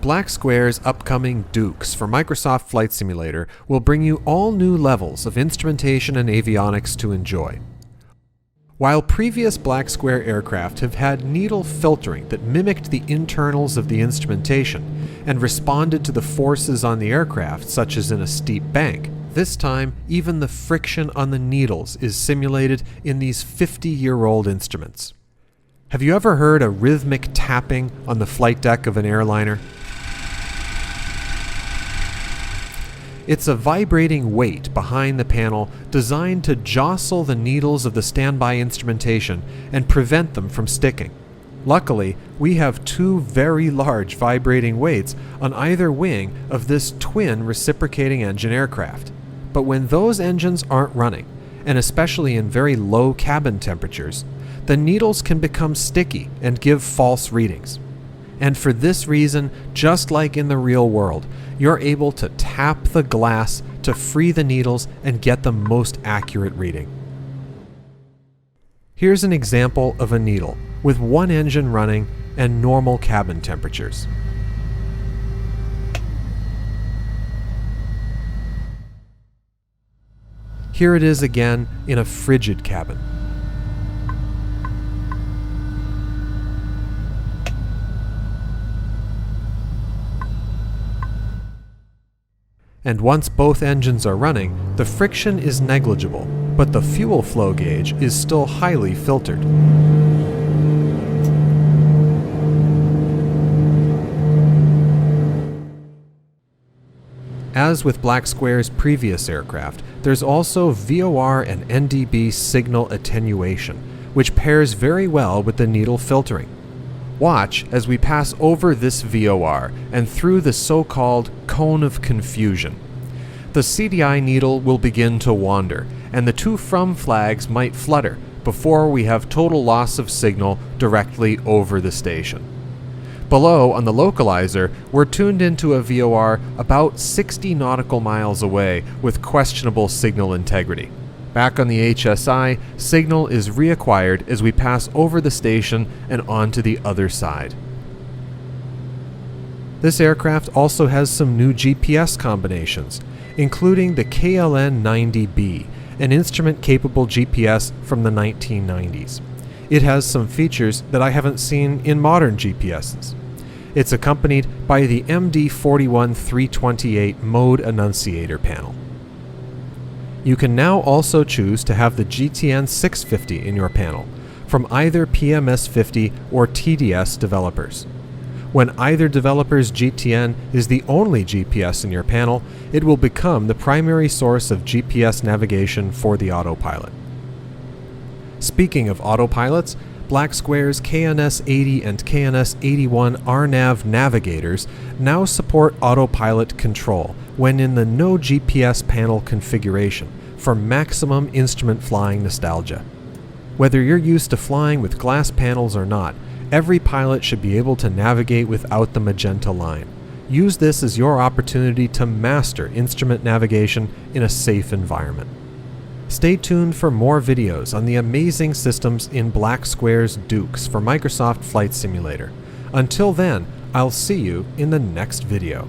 Black Square's upcoming Dukes for Microsoft Flight Simulator will bring you all new levels of instrumentation and avionics to enjoy. While previous Black Square aircraft have had needle filtering that mimicked the internals of the instrumentation and responded to the forces on the aircraft, such as in a steep bank, this time even the friction on the needles is simulated in these 50-year-old instruments. Have you ever heard a rhythmic tapping on the flight deck of an airliner? It's a vibrating weight behind the panel designed to jostle the needles of the standby instrumentation and prevent them from sticking. Luckily, we have two very large vibrating weights on either wing of this twin reciprocating engine aircraft. But when those engines aren't running, and especially in very low cabin temperatures, the needles can become sticky and give false readings. And for this reason, just like in the real world, you're able to tap the glass to free the needles and get the most accurate reading. Here's an example of a needle with one engine running and normal cabin temperatures. Here it is again in a frigid cabin. And once both engines are running, the friction is negligible, but the fuel flow gauge is still highly filtered. As with Black Square's previous aircraft, there's also VOR and NDB signal attenuation, which pairs very well with the needle filtering. Watch as we pass over this VOR and through the so-called cone of confusion. The CDI needle will begin to wander, and the to from flags might flutter before we have total loss of signal directly over the station. Below, on the localizer, we're tuned into a VOR about 60 nautical miles away with questionable signal integrity. Back on the HSI, signal is reacquired as we pass over the station and onto the other side. This aircraft also has some new GPS combinations, including the KLN-90B, an instrument-capable GPS from the 1990s. It has some features that I haven't seen in modern GPSs. It's accompanied by the MD41328 mode annunciator panel. You can now also choose to have the GTN 650 in your panel, from either PMS50 or TDS developers. When either developer's GTN is the only GPS in your panel, it will become the primary source of GPS navigation for the autopilot. Speaking of autopilots, Black Square's KNS-80 and KNS-81 RNAV navigators now support autopilot control when in the no GPS panel configuration for maximum instrument flying nostalgia. Whether you're used to flying with glass panels or not, every pilot should be able to navigate without the magenta line. Use this as your opportunity to master instrument navigation in a safe environment. Stay tuned for more videos on the amazing systems in Black Square's Dukes for Microsoft Flight Simulator. Until then, I'll see you in the next video.